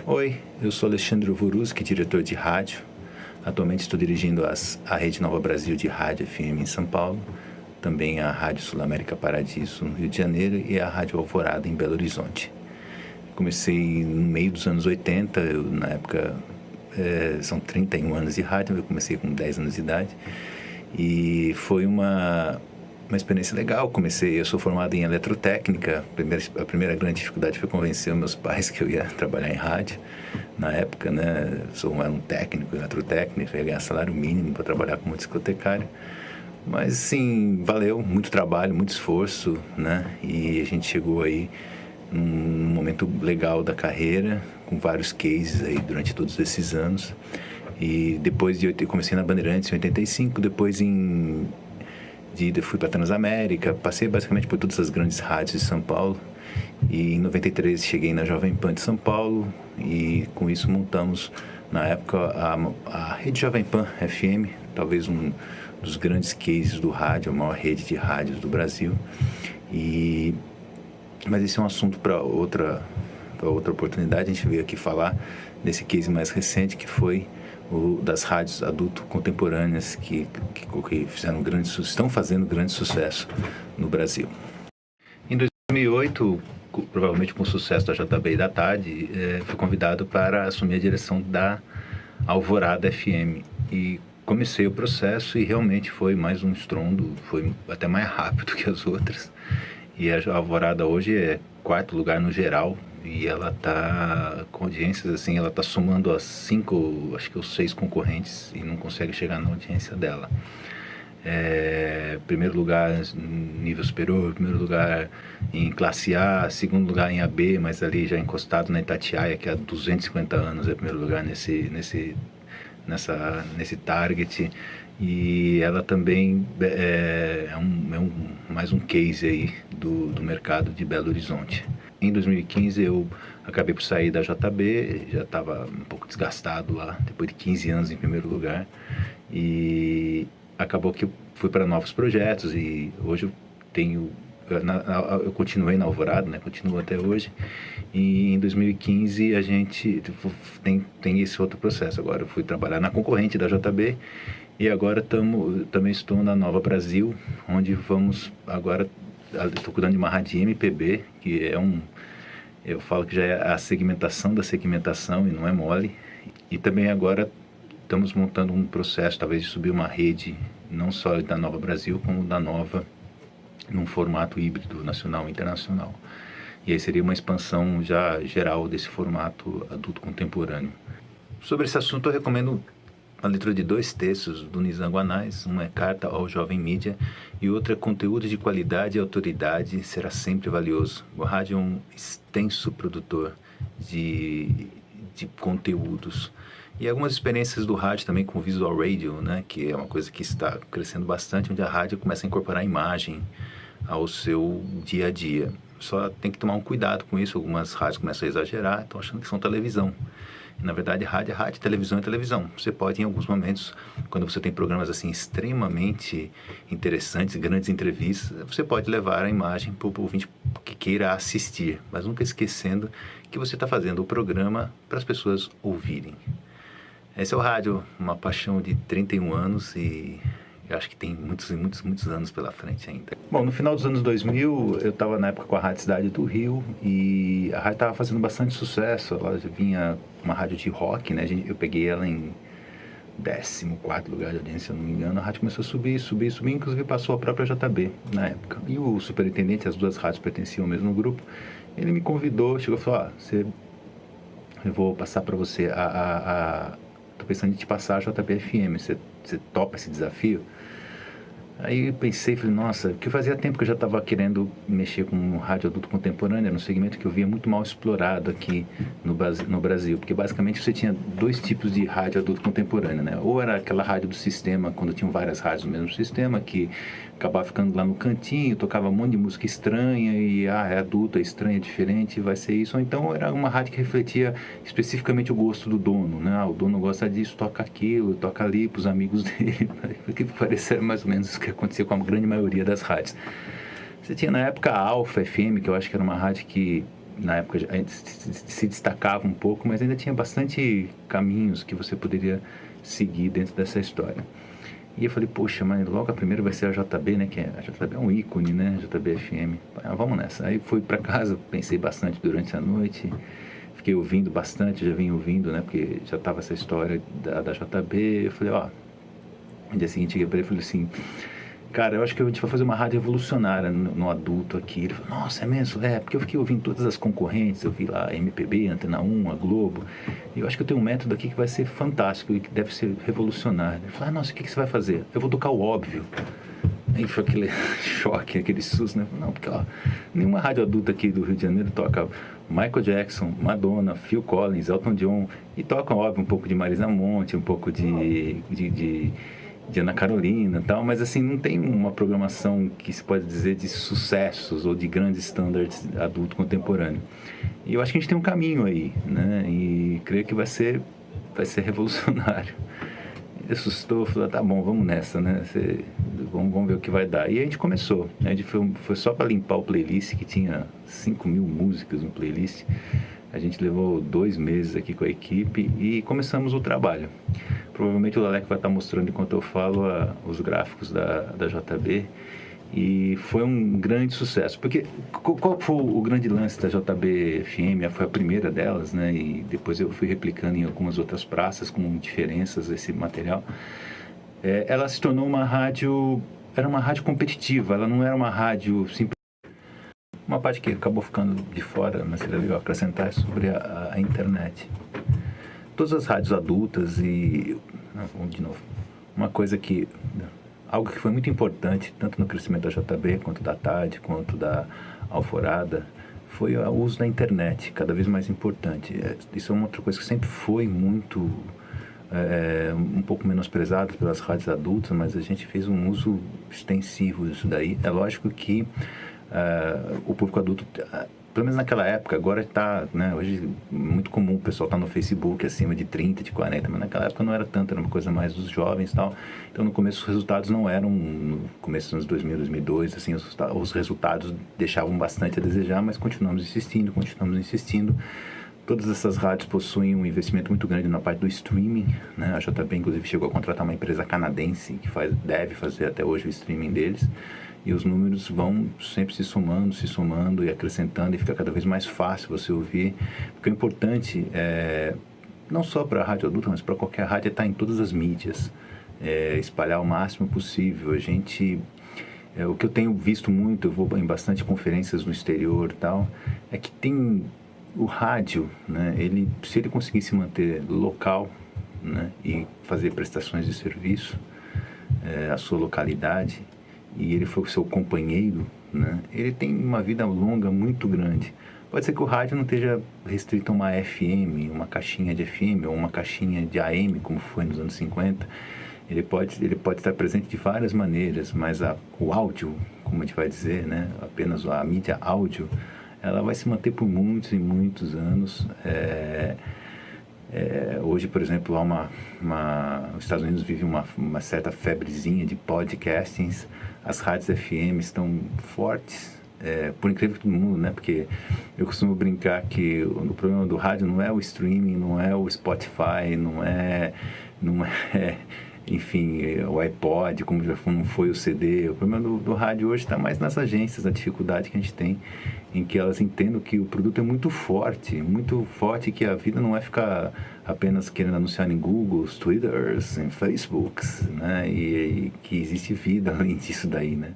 Oi, eu sou Alexandre Voruski, diretor de rádio. Atualmente estou dirigindo a Rede Nova Brasil de Rádio FM em São Paulo, também a Rádio Sul América Paradiso no Rio de Janeiro e a Rádio Alvorada em Belo Horizonte. Comecei no meio dos anos 80, na época são 31 anos de rádio, eu comecei com 10 anos de idade e foi uma experiência legal. Eu sou formado em eletrotécnica. A primeira grande dificuldade foi convencer os meus pais que eu ia trabalhar em rádio. Na época, né, era um técnico, eletrotécnico, ia ganhar salário mínimo para trabalhar como discotecário. Mas, sim, valeu, muito trabalho, muito esforço, né? E a gente chegou aí num momento legal da carreira, com vários cases aí durante todos esses anos. E depois eu comecei na Bandeirantes em 85, depois fui para Transamérica, passei basicamente por todas as grandes rádios de São Paulo e em 93 cheguei na Jovem Pan de São Paulo e com isso montamos na época a Rede Jovem Pan FM, talvez um dos grandes cases do rádio, a maior rede de rádios do Brasil. Mas esse é um assunto para outra oportunidade. A gente veio aqui falar desse case mais recente, que foi das rádios adulto contemporâneas que estão fazendo grande sucesso no Brasil. Em 2008, provavelmente com o sucesso da JB e da Tarde, fui convidado para assumir a direção da Alvorada FM e comecei o processo e realmente foi mais um estrondo, foi até mais rápido que as outras. E a Alvorada hoje é quarto lugar no geral e ela está com audiências assim, ela está somando as 5, acho que os 6 concorrentes e não consegue chegar na audiência dela. Primeiro lugar nível superior, primeiro lugar em classe A, segundo lugar em AB, mas ali já encostado na Itatiaia, que há 250 anos é primeiro lugar nesse target. E ela também mais um case aí do mercado de Belo Horizonte. Em 2015 eu acabei por sair da JB, já estava um pouco desgastado lá, depois de 15 anos em primeiro lugar, e acabou que eu fui para novos projetos e hoje eu continuei na Alvorada, né? Continuo até hoje. E em 2015 a gente tem esse outro processo. Agora eu fui trabalhar na concorrente da JB e agora também estou na Nova Brasil, onde estou cuidando de uma rádio MPB, que eu falo que já é a segmentação da segmentação e não é mole. E também agora estamos montando um processo, talvez, de subir uma rede, não só da Nova Brasil, como da Nova, num formato híbrido nacional e internacional. E aí seria uma expansão já geral desse formato adulto contemporâneo. Sobre esse assunto eu recomendo a leitura de 2 textos do Nizam Guanais. Um é Carta ao Jovem Mídia e outro é Conteúdo de Qualidade e Autoridade será sempre valioso. O rádio é um extenso produtor de conteúdos. E algumas experiências do rádio também com visual radio, né, que é uma coisa que está crescendo bastante, onde a rádio começa a incorporar imagem ao seu dia a dia. Só tem que tomar um cuidado com isso. Algumas rádios começam a exagerar, estão achando que são televisão. Na verdade, rádio é rádio, televisão é televisão. Você pode, em alguns momentos, quando você tem programas assim extremamente interessantes, grandes entrevistas, você pode levar a imagem para o ouvinte que queira assistir, mas nunca esquecendo que você está fazendo o programa para as pessoas ouvirem. Esse é o rádio, uma paixão de 31 anos e eu acho que tem muitos e muitos, muitos anos pela frente ainda. Bom, no final dos anos 2000, eu estava na época com a Rádio Cidade do Rio e a rádio estava fazendo bastante sucesso. Ela já vinha uma rádio de rock, né? Eu peguei ela em 14º lugar de audiência, se eu não me engano. A rádio começou a subir, inclusive passou a própria JB na época. E o superintendente, as 2 rádios pertenciam ao mesmo grupo, ele me convidou, chegou e falou, eu vou passar para você tô pensando em te passar a JB FM, você topa esse desafio? Aí eu pensei, falei, nossa, porque fazia tempo que eu já estava querendo mexer com rádio adulto contemporâneo, era um segmento que eu via muito mal explorado aqui no Brasil, porque basicamente você tinha 2 tipos de rádio adulto contemporâneo, né? Ou era aquela rádio do sistema, quando tinham várias rádios no mesmo sistema, que acabava ficando lá no cantinho, tocava um monte de música estranha e, é adulto, é estranho, é diferente, vai ser isso. Ou então era uma rádio que refletia especificamente o gosto do dono, né? O dono gosta disso, toca aquilo, toca ali para os amigos dele, porque parecia mais ou menos o que acontecia com a grande maioria das rádios. Você tinha na época a Alfa FM, que eu acho que era uma rádio que na época a gente se destacava um pouco, mas ainda tinha bastante caminhos que você poderia seguir dentro dessa história. E eu falei, poxa, mas logo a primeira vai ser a JB, né? Que a JB é um ícone, né? JB FM. Vamos nessa. Aí fui para casa, pensei bastante durante a noite, fiquei ouvindo bastante, já vinha ouvindo, né? Porque já tava essa história da JB. Eu falei, ó, no dia seguinte eu falei assim, cara, eu acho que a gente vai fazer uma rádio revolucionária no adulto aqui. Ele falou, nossa, é mesmo? É, porque eu fiquei ouvindo todas as concorrentes, eu vi lá MPB, Antena 1, a Globo, e eu acho que eu tenho um método aqui que vai ser fantástico e que deve ser revolucionário. Ele falou, nossa, o que você vai fazer? Eu vou tocar o óbvio. Aí foi aquele choque, aquele susto, né? Não, porque ó, nenhuma rádio adulta aqui do Rio de Janeiro toca Michael Jackson, Madonna, Phil Collins, Elton John, e tocam, óbvio, um pouco de Marisa Monte, um pouco de Ana Carolina e tal, mas assim, não tem uma programação que se pode dizer de sucessos ou de grandes standards adulto contemporâneo. E eu acho que a gente tem um caminho aí, né? E creio que vai ser revolucionário. Ele assustou, falou, tá bom, vamos nessa, né? Vamos ver o que vai dar. E a gente começou. A gente foi só para limpar o playlist, que tinha 5.000 músicas no playlist. A gente levou 2 meses aqui com a equipe e começamos o trabalho. Provavelmente o Leleco vai estar mostrando, enquanto eu falo, os gráficos da JB. E foi um grande sucesso. Porque qual foi o grande lance da JB FM? Foi a primeira delas, né? E depois eu fui replicando em algumas outras praças com diferenças esse material. Ela se tornou uma rádio... Era uma rádio competitiva. Ela não era uma rádio simples. Uma parte que acabou ficando de fora, mas seria legal acrescentar, é sobre a internet. Todas as rádios adultas e... Não, vamos de novo. Uma coisa que... Algo que foi muito importante, tanto no crescimento da JB, quanto da TAD, quanto da Alvorada, foi o uso da internet, cada vez mais importante. Isso é uma outra coisa que sempre foi muito... um pouco menosprezado pelas rádios adultas, mas a gente fez um uso extensivo disso daí. É lógico que o público adulto... Pelo menos naquela época, agora está, né, hoje muito comum o pessoal estar no Facebook acima de 30, de 40, mas naquela época não era tanto, era uma coisa mais dos jovens e tal. Então no começo os resultados não eram, no começo dos anos 2000, 2002, assim, os resultados deixavam bastante a desejar, mas continuamos insistindo. Todas essas rádios possuem um investimento muito grande na parte do streaming, né? A JB inclusive chegou a contratar uma empresa canadense que deve fazer até hoje o streaming deles. E os números vão sempre se somando e acrescentando, e fica cada vez mais fácil você ouvir. Porque o importante, não só para a rádio adulta, mas para qualquer rádio, é estar em todas as mídias. Espalhar o máximo possível. O que eu tenho visto muito, eu vou em bastante conferências no exterior e tal, é que tem o rádio, né, se ele conseguir se manter local, né, e fazer prestações de serviço, à sua localidade, e ele for o seu companheiro, né, ele tem uma vida longa muito grande. Pode ser que o rádio não esteja restrito a uma FM, uma caixinha de FM ou uma caixinha de AM, como foi nos anos 50. Ele pode estar presente de várias maneiras, mas o áudio, como a gente vai dizer, né, apenas a mídia áudio, ela vai se manter por muitos e muitos anos. Hoje, por exemplo, os Estados Unidos vivem uma certa febrezinha de podcastings. As rádios FM estão fortes, por incrível que todo mundo, né? Porque eu costumo brincar que o problema do rádio não é o streaming, não é o Spotify, não é enfim, o iPod, como já não foi o CD. O problema do rádio hoje está mais nas agências, a dificuldade que a gente tem em que elas entendam que o produto é muito forte, que a vida não vai ficar apenas querendo anunciar em Google, Twitters, em Facebooks, né? E que existe vida além disso daí, né?